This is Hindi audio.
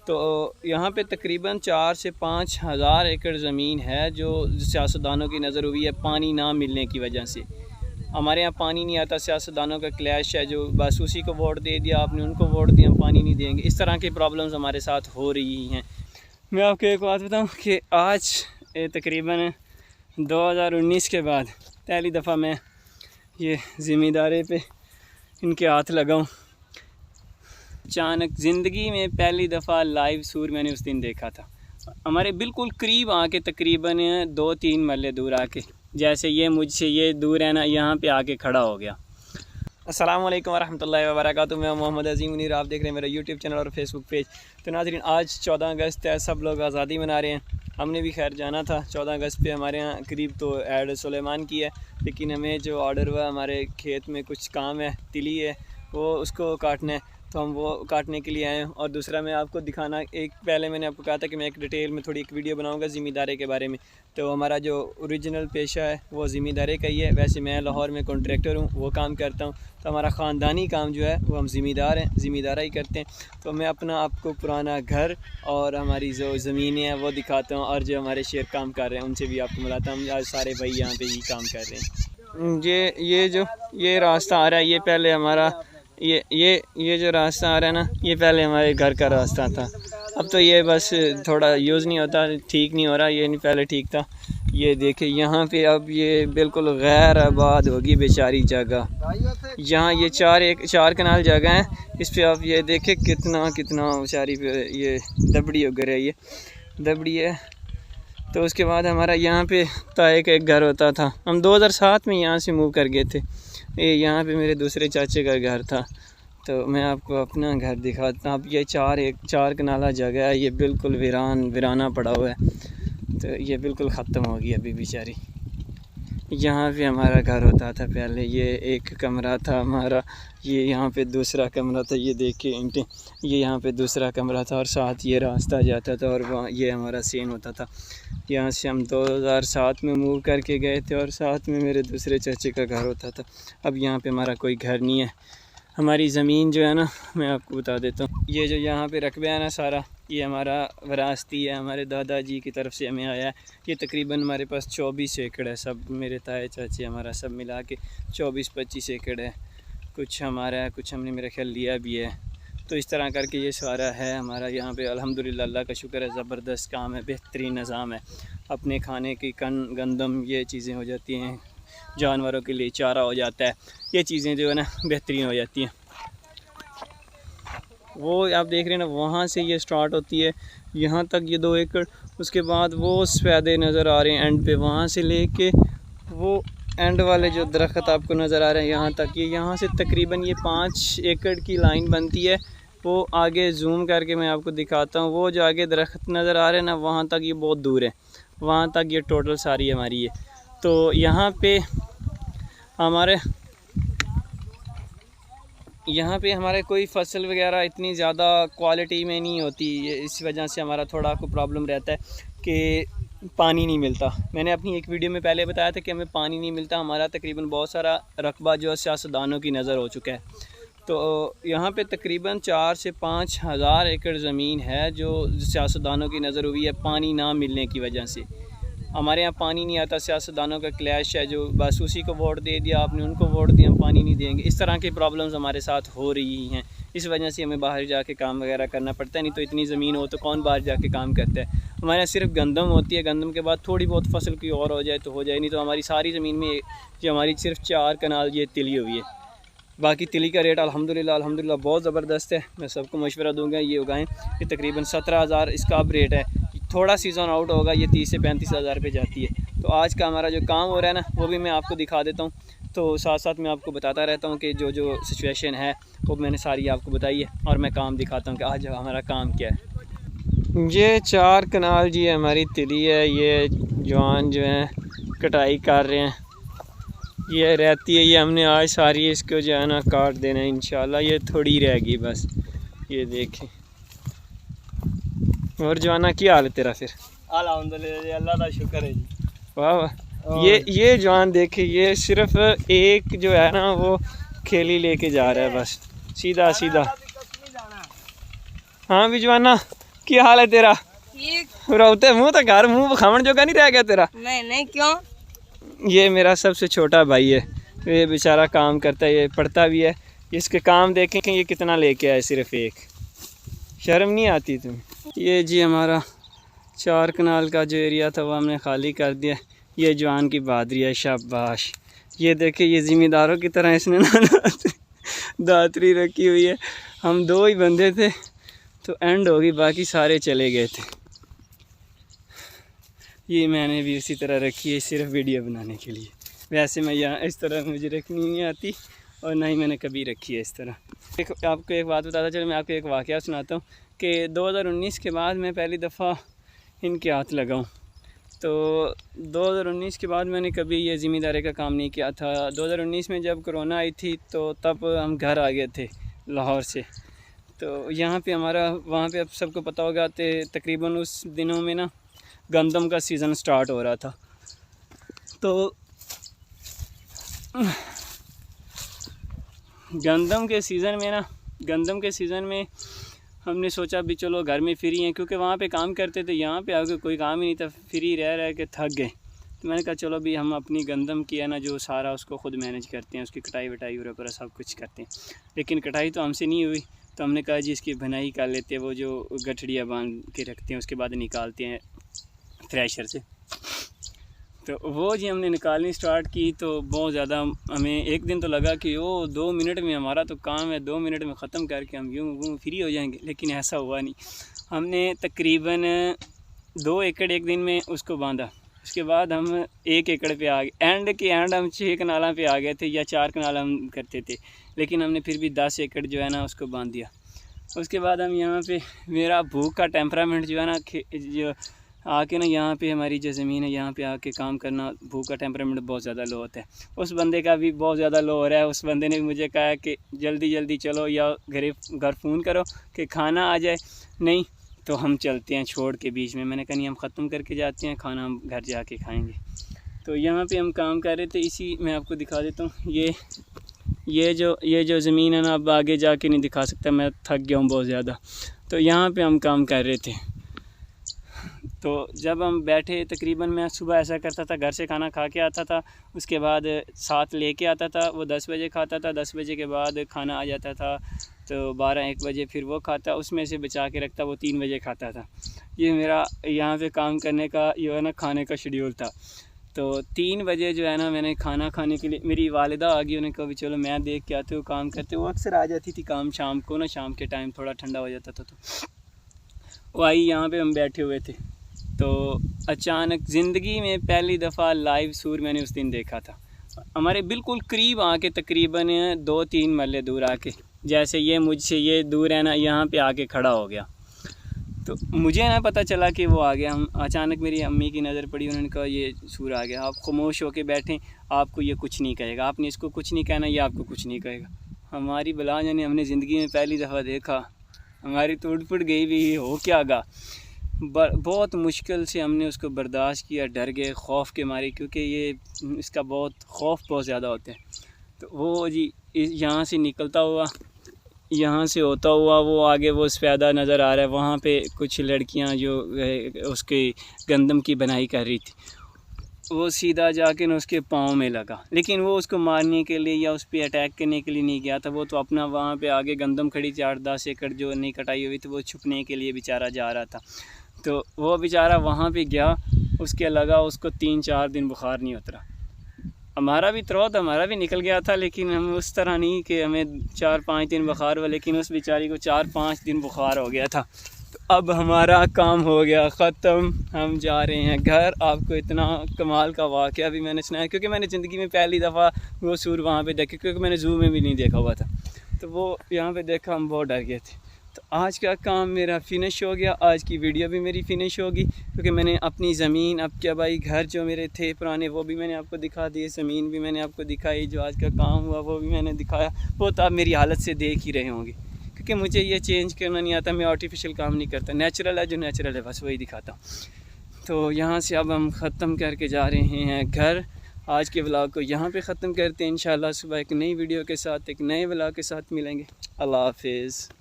तो यहाँ पे तकरीबन 4 से 5 हज़ार एकड़ ज़मीन है जो सियासतदानों की नज़र हुई है पानी ना मिलने की वजह से। हमारे यहाँ पानी नहीं आता, सियासतदानों का क्लैश है, जो बस उसी को वोट दे दिया आपने, उनको वोट दिया, हम पानी नहीं देंगे। इस तरह की प्रॉब्लम्स हमारे साथ हो रही हैं। मैं आपको एक बात बताऊँ कि आज तकरीबन 2019 के बाद पहली दफ़ा मैं ये ज़िम्मेदारी पे इनके हाथ लगाऊँ। अचानक ज़िंदगी में पहली दफ़ा लाइव सूर मैंने उस दिन देखा था, हमारे बिल्कुल करीब आके, तकरीबन 2-3 महल्ले दूर आके, जैसे ये मुझसे ये दूर है ना, यहाँ पे आके खड़ा हो गया। अस्सलाम वालेकुम वरहमतुल्लाहि वबरकातुहू। मैं मोहम्मद अज़ीम मुनीर, आप देख रहे हैं मेरा यूट्यूब चैनल और फेसबुक पेज। तो नाज़रीन, आज 14 अगस्त है, सब लोग आज़ादी मना रहे हैं। हमने भी खैर जाना था 14 अगस्त पे, हमारे यहाँ करीब तो ऐड सुलेमान की है, लेकिन हमें जो ऑर्डर हुआ, हमारे खेत में कुछ काम है, तिली है, वो उसको काटना है, तो हम वो काटने के लिए आए हैं। और दूसरा मैं आपको दिखाना, एक पहले मैंने आपको कहा था कि मैं एक डिटेल में थोड़ी एक वीडियो बनाऊंगा ज़िम्मेदारी के बारे में। तो हमारा जो ओरिजिनल पेशा है वो ज़िम्मेदारी का ही है। वैसे मैं लाहौर में कॉन्ट्रैक्टर हूँ, वो काम करता हूँ, तो हमारा ख़ानदानी काम जो है वो हम ज़िम्मेदार हैं, ज़िम्मेदारा ही करते हैं। तो मैं अपना आपको पुराना घर और हमारी जो ज़मीनें हैं वो दिखाता हूँ, और जो हमारे शेर काम कर रहे हैं उनसे भी आपको मिलाता हूँ। आज सारे भाई यहाँ पर ही काम कर रहे हैं। ये रास्ता आ रहा है, ये पहले हमारा ये जो रास्ता आ रहा है ना, ये पहले हमारे घर का रास्ता था। अब तो ये बस थोड़ा यूज़ नहीं होता, ठीक नहीं हो रहा, ये नहीं पहले ठीक था। ये देखिए यहाँ पे अब ये बिल्कुल गैर आबाद होगी बेचारी जगह। यहाँ ये 4 कनाल जगह है, इस पे आप ये देखें कितना बेचारी पे ये दबड़ी उग रही है, दबड़ी है। तो उसके बाद हमारा यहाँ पे ताए का एक घर होता था, हम 2007 में यहाँ से मूव कर गए थे। ये यहाँ पे मेरे दूसरे चाचे का घर था। तो मैं आपको अपना घर दिखाता हूँ। अब ये 4 कनाला जगह है, ये बिल्कुल वीराना पड़ा हुआ है, तो ये बिल्कुल ख़त्म हो गई अभी बेचारी। यहाँ पे हमारा घर होता था पहले, ये एक कमरा था हमारा, ये यहाँ पे दूसरा कमरा था, ये देखिए ईंटें, ये यहाँ पे दूसरा कमरा था, और साथ ये रास्ता जाता था, और वहाँ ये हमारा सीन होता था। यहाँ से हम 2007 में मूव करके गए थे, और साथ में मेरे दूसरे चाचे का घर होता था। अब यहाँ पे हमारा कोई घर नहीं है। हमारी ज़मीन जो है ना, मैं आपको बता देता हूँ, ये जो यहाँ पे रकबा है ना सारा, ये हमारा विरासती है, हमारे दादाजी की तरफ से हमें आया है। ये तकरीबन हमारे पास 24 एकड़ है, सब मेरे ताए चाचे हमारा सब मिला के 24-25 एकड़ है। कुछ हमारा है, कुछ हमने मेरा ख्याल लिया भी है। तो इस तरह करके ये सारा है हमारा यहाँ पे। अल्हम्दुलिल्लाह, अल्लाह का शुक्र है, ज़बरदस्त काम है, बेहतरीन निज़ाम है। अपने खाने की गंदम ये चीज़ें हो जाती हैं, जानवरों के लिए चारा हो जाता है, ये चीज़ें जो है ना बेहतरीन हो जाती हैं। वो आप देख रहे हैं ना, वहाँ से ये स्टार्ट होती है यहाँ तक, ये 2 एकड़। उसके बाद वो सफ़ेदे नज़र आ रहे हैं एंड पे, वहाँ से लेके वो एंड वाले जो दरख्त आपको नज़र आ रहे हैं यहाँ तक, ये यहाँ से तकरीबन ये 5 एकड़ की लाइन बनती है। वो आगे जूम करके मैं आपको दिखाता हूँ, वो जो आगे दरख्त नज़र आ रहे हैं ना, वहाँ तक ये बहुत दूर है, वहाँ तक ये टोटल सारी हमारी है। तो यहाँ पे हमारे कोई फसल वगैरह इतनी ज़्यादा क्वालिटी में नहीं होती, इस वजह से हमारा थोड़ा को प्रॉब्लम रहता है कि पानी नहीं मिलता। मैंने अपनी एक वीडियो में पहले बताया था कि हमें पानी नहीं मिलता। हमारा तकरीबन बहुत सारा रकबा जो है सियासतदानों की नज़र हो चुका है। तो यहाँ पे तकरीबन 4 से 5 हज़ार एकड़ ज़मीन है जो सियासतदानों की नज़र हुई है पानी ना मिलने की वजह से। हमारे यहाँ पानी नहीं आता, सियासतदानों का क्लैश है, जो बस उसी को वोट दे दिया आपने, उनको वोट दिया, हम पानी नहीं देंगे। इस तरह की प्रॉब्लम्स हमारे साथ हो रही हैं। इस वजह से हमें बाहर जाके काम वगैरह करना पड़ता है, नहीं तो इतनी ज़मीन हो तो कौन बाहर जाके काम करता है। हमारे यहाँ सिर्फ गंदम होती है, गंदम के बाद थोड़ी बहुत फसल की और हो जाए तो हो जाए, नहीं तो हमारी सारी ज़मीन में जो हमारी सिर्फ 4 कनाल ये तिली हुई है। बाकी तिली का रेट अल्हम्दुलिल्लाह बहुत ज़बरदस्त है। मैं सबको मशवरा दूंगा ये उगाएं। ये तकरीबन 17,000 इसका अब रेट है, थोड़ा सीज़न आउट होगा, ये 30 से 35 हज़ार पे जाती है। तो आज का हमारा जो काम हो रहा है ना, वो भी मैं आपको दिखा देता हूँ। तो साथ साथ मैं आपको बताता रहता हूँ कि जो सिचुएशन है वो मैंने सारी आपको बताई है, और मैं काम दिखाता हूँ कि आज हमारा काम क्या है। ये 4 कनाल जी हमारी तिली है, ये जवान जो हैं कटाई कर रहे हैं, ये रहती है, ये हमने आज सारी इसको जो है ना काट देना है इंशाल्लाह। ये थोड़ी रहेगी बस, ये देखें। और जवाना क्या हाल है तेरा फिर? अल्हम्दुलिल्लाह, अल्लाह का शुक्र है जी। वाह वाह। ये जवान देखे, ये सिर्फ एक जो है ना वो खेली लेके जा रहा है बस, सीधा। हाँ भी जवाना, क्या हाल है तेरा? ठीक। रोते मुँह तो घर मुँह खावन जोगा नहीं रह गया तेरा? नहीं क्यों? ये मेरा सबसे छोटा भाई है, ये बेचारा काम करता है, ये पढ़ता भी है। इसके काम देखें कि ये कितना लेके आए, सिर्फ एक। शर्म नहीं आती तुम्हें? ये जी हमारा 4 कनाल का जो एरिया था वो हमने खाली कर दिया। ये जवान की बहादुरी है, शाबाश। ये देखे, ये ज़िम्मेदारों की तरह इसने ना दातरी रखी हुई है। हम 2 ही बंदे थे तो एंड होगी, बाकी सारे चले गए थे। ये मैंने भी उसी तरह रखी है, सिर्फ वीडियो बनाने के लिए। वैसे मैं यहाँ इस तरह मुझे रखनी नहीं आती और ना ही मैंने कभी रखी है इस तरह। आपको एक बात बताता चलो, मैं आपको एक वाक़या सुनाता हूँ कि 2019 के बाद मैं पहली दफ़ा इनके हाथ लगाऊँ। तो 2019 के बाद मैंने कभी ये ज़िम्मेदारी का काम नहीं किया था। 2019 में जब कोरोना आई थी तो तब हम घर आ गए थे लाहौर से। तो यहाँ पे हमारा, वहाँ पे अब सबको पता होगा, तकरीबन उस दिनों में ना गंदम का सीज़न स्टार्ट हो रहा था। तो गंदम के सीज़न में हमने सोचा भी चलो घर में फ्री हैं, क्योंकि वहाँ पे काम करते थे, यहाँ पे आके कोई काम ही नहीं था, फ्री रह के थक गए। तो मैंने कहा चलो भी हम अपनी गंदम की है ना जो सारा उसको ख़ुद मैनेज करते हैं, उसकी कटाई वटाई पूरा सब कुछ करते हैं। लेकिन कटाई तो हमसे नहीं हुई, तो हमने कहा जी इसकी भनाई कर लेते हैं। वो जो गठड़ियाँ बांध के रखते हैं उसके बाद निकालते हैं थ्रेशर से। तो वो जी हमने निकालनी स्टार्ट की। तो बहुत ज़्यादा हमें एक दिन तो लगा कि 2 मिनट में हमारा तो काम है, 2 मिनट में ख़त्म करके हम यूँ फ्री हो जाएंगे, लेकिन ऐसा हुआ नहीं। हमने तकरीबन 2 एकड़ एक दिन में उसको बांधा। उसके बाद हम 1 एकड़ पे आ गए। एंड हम 6 कनालों पे आ गए थे, या 4 कनाल हम करते थे, लेकिन हमने फिर भी 10 एकड़ जो है ना उसको बांध दिया। उसके बाद हम यहाँ पे, मेरा भूख का टेम्परामेंट जो है ना, जो आके ना यहाँ पे हमारी जो ज़मीन है यहाँ पे आके काम करना, भूख का टेम्परामेंट बहुत ज़्यादा लो होता है। उस बंदे का भी बहुत ज़्यादा लो हो रहा है। उस बंदे ने भी मुझे कहा कि जल्दी चलो, या घर फ़ोन करो कि खाना आ जाए, नहीं तो हम चलते हैं छोड़ के बीच में। मैंने कहा नहीं, हम ख़त्म करके जाते हैं, खाना हम घर जाके खाएँगे। तो यहाँ पर हम काम कर रहे थे। इसी मैं आपको दिखा देता हूँ, ये जो ज़मीन है ना, अब आगे जाके नहीं दिखा सकता, मैं थक गया हूँ बहुत ज़्यादा। तो यहाँ पे हम काम कर रहे थे। तो जब हम बैठे, तकरीबन मैं सुबह ऐसा करता था, घर से खाना खा के आता था, उसके बाद साथ लेके आता था। वो 10 बजे खाता था, 10 बजे के बाद खाना आ जाता था, तो 12-1 बजे फिर वो खाता, उसमें से बचा के रखता, वो 3 बजे खाता था। ये मेरा यहाँ पे काम करने का ये है ना, खाने का शेड्यूल था। तो 3 बजे जो है ना, मैंने खाना खाने के लिए, मेरी वालिदा आ गई, उन्हें कहा भी चलो मैं देख के आते हो काम करते। वो अक्सर आ जाती थी काम शाम को ना, शाम के टाइम थोड़ा ठंडा हो जाता था, तो वो आई। यहाँ पे हम बैठे हुए थे तो अचानक ज़िंदगी में पहली दफ़ा लाइव सूर मैंने उस दिन देखा था। हमारे बिल्कुल करीब आके, तकरीबन 2-3 महल्ले दूर आके, जैसे ये मुझसे ये दूर है ना, यहाँ पे आके खड़ा हो गया। तो मुझे ना पता चला कि वो आ गया। हम अचानक, मेरी अम्मी की नज़र पड़ी, उन्होंने कहा ये सूर आ गया। आप खामोश होके बैठें, आपको ये कुछ नहीं कहेगा, आपने इसको कुछ नहीं कहना, ये आपको कुछ नहीं कहेगा। हमारी बला जाने, हमने ज़िंदगी में पहली दफ़ा देखा, हमारी तो उठ फुट गई भी, हो क्या गा। बहुत मुश्किल से हमने उसको बर्दाश्त किया, डर गए खौफ के मारे, क्योंकि ये इसका खौफ बहुत ज़्यादा होता है। तो वो जी यहाँ से निकलता हुआ, यहाँ से होता हुआ, वो आगे वो सफ़ेदा नज़र आ रहा है, वहाँ पे कुछ लड़कियाँ जो उसके गंदम की बनाई कर रही थी, वो सीधा जाके ना उसके पाँव में लगा। लेकिन वो उसको मारने के लिए या उस पर अटैक करने के लिए नहीं गया था, वो तो अपना वहाँ पे आगे गंदम खड़ी थी, 8-10 एकड़ जो नहीं कटाई हुई थी, वो छुपने के लिए बेचारा जा रहा था। तो वो बेचारा वहाँ पे गया, उसके लगा, उसको 3-4 दिन बुखार नहीं उतरा। हमारा भी त्रौत, हमारा भी निकल गया था, लेकिन हम उस तरह नहीं कि हमें 4-5 दिन बुखार हुआ, लेकिन उस बेचारी को 4-5 दिन बुखार हो गया था। तो अब हमारा काम हो गया ख़त्म, हम जा रहे हैं घर। आपको इतना कमाल का वाक़या भी मैंने सुनाया, क्योंकि मैंने ज़िंदगी में पहली दफ़ा वो सूर वहाँ पे देखा, क्योंकि मैंने ज़ू में भी नहीं देखा हुआ था। तो वो यहाँ पे देखा, हम बहुत डर गए थे। तो आज का काम मेरा फ़िनिश हो गया, आज की वीडियो भी मेरी फ़िनिश होगी, क्योंकि मैंने अपनी ज़मीन, अब क्या भाई, घर जो मेरे थे पुराने वो भी मैंने आपको दिखा दिए, ज़मीन भी मैंने आपको दिखाई, जो आज का काम हुआ वो भी मैंने दिखाया। वो तो आप मेरी हालत से देख ही रहे होंगे, क्योंकि मुझे ये चेंज करना नहीं आता, मैं आर्टिफिशियल काम नहीं करता, नेचुरल है जो नेचुरल है बस वही दिखाता हूँ। तो यहाँ से अब हम ख़त्म करके जा रहे हैं घर। आज के व्लॉग को यहाँ पे ख़त्म करते हैं। इंशाल्लाह सुबह एक नई वीडियो के साथ, एक नए व्लॉग के साथ मिलेंगे। अल्लाह हाफिज़।